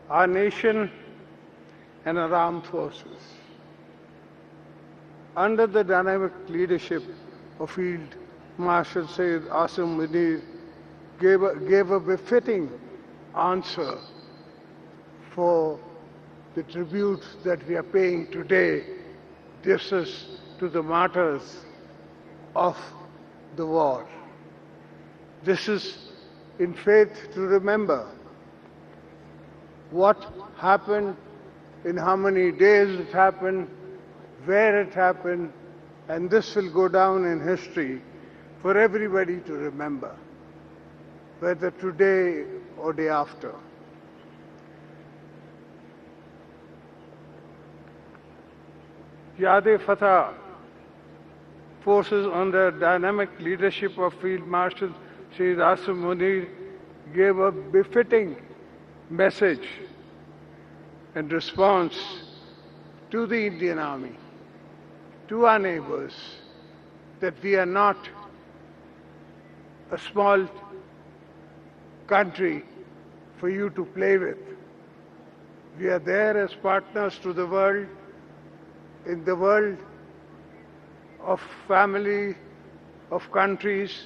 our nation and our armed forces. Under the dynamic leadership of Field Marshal Sayyid Asif Zardari gave a befitting answer for the tribute that we are paying today. This is to the martyrs of the war. This is in faith to remember what happened, in how many days it happened, where it happened, and this will go down in history for everybody to remember, whether today or day after. Yad-e-Fatah forces under dynamic leadership of Field Marshal Sayyid Asif Zardari gave a befitting message and response to the Indian Army, to our neighbors, that we are not a small country for you to play with. We are there as partners to the world, in the world of family, of countries.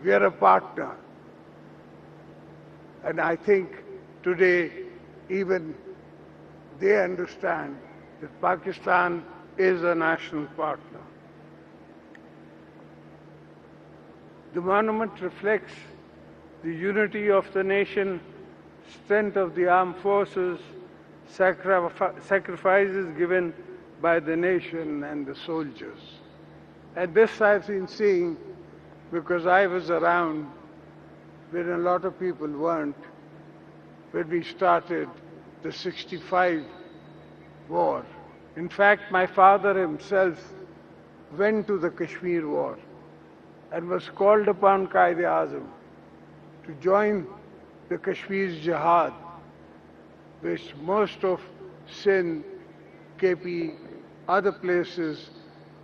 We are a partner. And I think today even they understand that Pakistan is a national partner. The monument reflects the unity of the nation, strength of the armed forces, sacrifices given by the nation and the soldiers. And this I've been seeing because I was around when a lot of people weren't, when we started the 65 war. In fact, my father himself went to the Kashmir war and was called upon Qaid-e-Azam to join the Kashmir Jihad, which most of Sindh, KP, other places,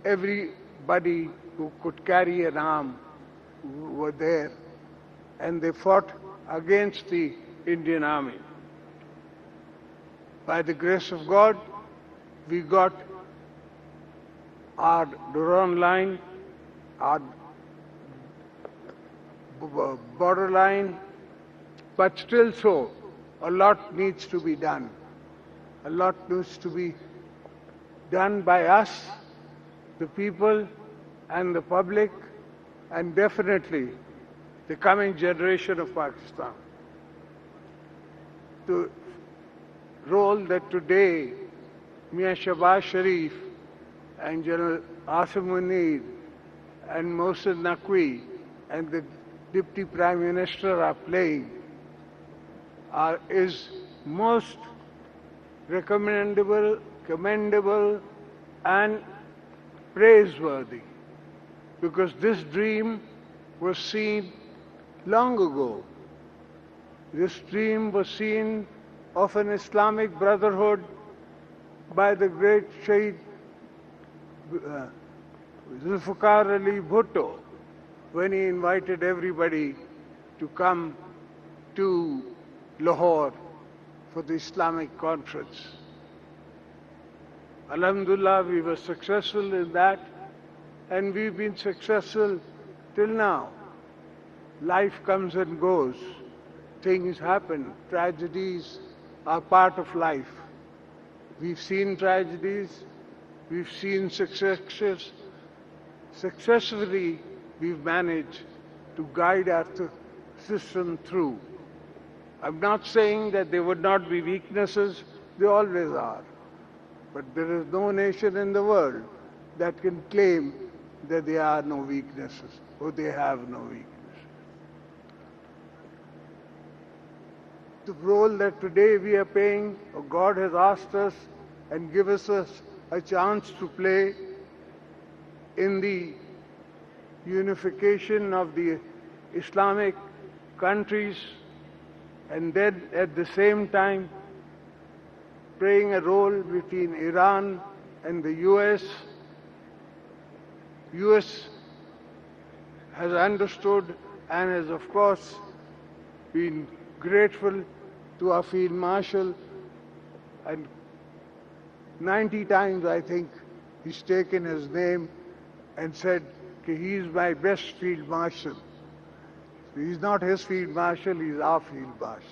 everybody who could carry an arm were there, and they fought against the Indian Army. By the grace of God, we got our Durand line, our borderline, but still so, a lot needs to be done. A lot needs to be done by us, the people and the public, and definitely the coming generation of Pakistan. The role that today Mian Shahbaz Sharif and General Asif Munir and Mohsin Naqvi and the Deputy Prime Minister are playing is most commendable and praiseworthy, because this dream was seen long ago. This dream was seen of an Islamic brotherhood by the great Shaheed Zulfikar Ali Bhutto when he invited everybody to come to Lahore for the Islamic conference. Alhamdulillah, we were successful in that, and we've been successful till now. Life comes and goes. Things happen. Tragedies are part of life. We've seen tragedies. We've seen successes. Successfully, we've managed to guide our system through. I'm not saying that there would not be weaknesses. They always are. But there is no nation in the world that can claim that there are no weaknesses or they have no weaknesses. The role that today we are paying, or God has asked us and given us a chance to play in the unification of the Islamic countries, and then at the same time playing a role between Iran and the US. US has understood and has, of course, been grateful to our Field Marshal, and 90 times I think he's taken his name and said he's my best Field Marshal. He's not his Field Marshal, he's our Field Marshal.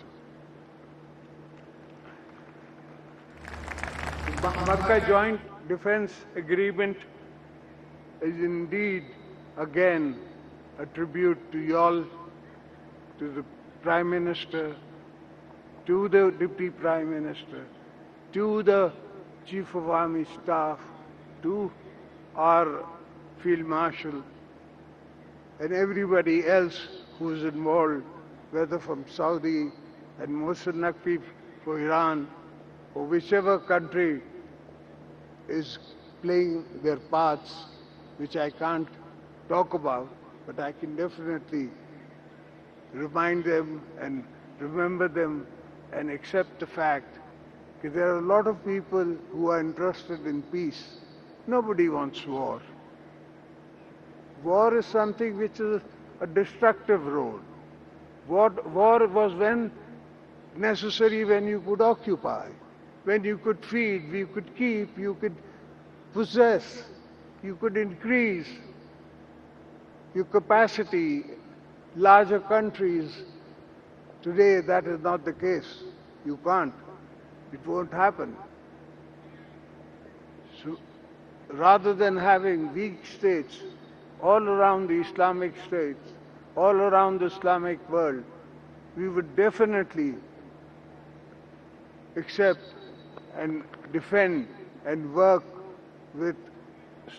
The Makkah Joint Defense Agreement is indeed, again, a tribute to y'all, to the Prime Minister, to the Deputy Prime Minister, to the Chief of Army Staff, to our Field Marshal, and everybody else who is involved, whether from Saudi and Mohsen Naqvi for Iran, or whichever country is playing their parts, which I can't talk about, but I can definitely remind them and remember them and accept the fact that there are a lot of people who are interested in peace. Nobody wants war. War is something which is a destructive road. War was when necessary, when you could occupy, when you could feed, you could keep, you could possess, you could increase your capacity, larger countries. Today that is not the case. You can't. It won't happen. So rather than having weak states all around the Islamic states, all around the Islamic world, we would definitely accept and defend and work with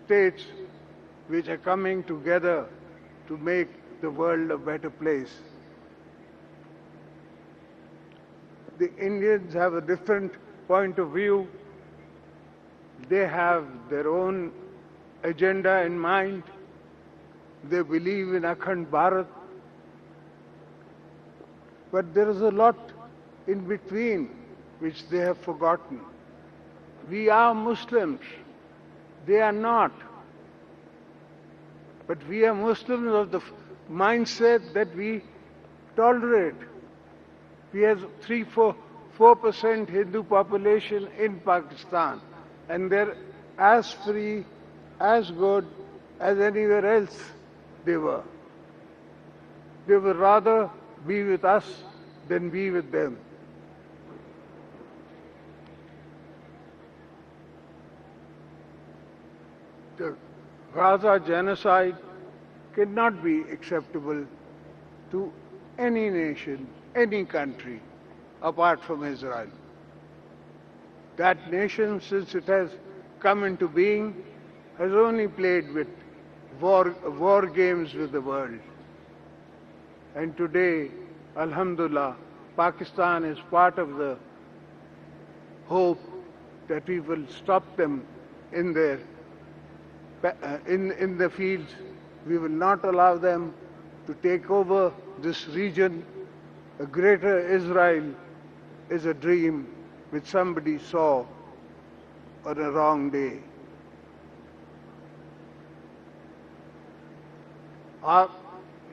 states which are coming together to make the world a better place. The Indians have a different point of view. They have their own agenda in mind. They believe in Akhand Bharat. But there is a lot in between which they have forgotten. We are Muslims. They are not. But we are Muslims of the mindset that we tolerate. We have 4% Hindu population in Pakistan, and they're as free, as good as anywhere else they were. They would rather be with us than be with them. The Gaza genocide cannot be acceptable to any nation, any country, apart from Israel. That nation, since it has come into being, has only played with war games with the world. And today, Alhamdulillah, Pakistan is part of the hope that we will stop them in their in the fields. We will not allow them to take over this region. A greater Israel is a dream which somebody saw on a wrong day. Our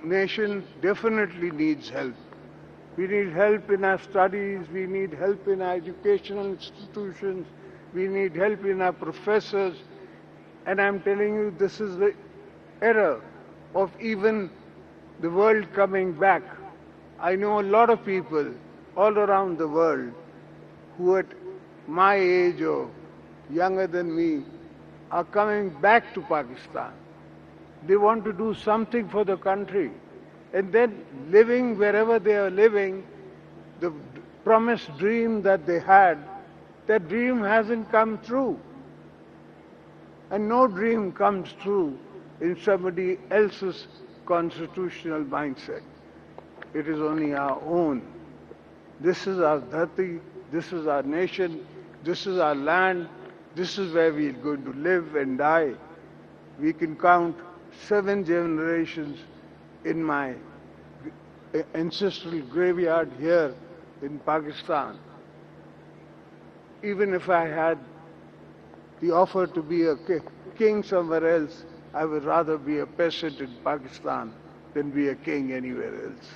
nation definitely needs help. We need help in our studies, we need help in our educational institutions, we need help in our professors. And I'm telling you, this is the era of even the world coming back. I know a lot of people all around the world who at my age or younger than me are coming back to Pakistan. They want to do something for the country. And then living wherever they are living, the promised dream that they had, that dream hasn't come true. And no dream comes true in somebody else's constitutional mindset. It is only our own. This is our dhati, this is our nation, this is our land, this is where we are going to live and die. We can count 7 generations in my ancestral graveyard here in Pakistan. Even if I had the offer to be a king somewhere else, I would rather be a peasant in Pakistan than be a king anywhere else.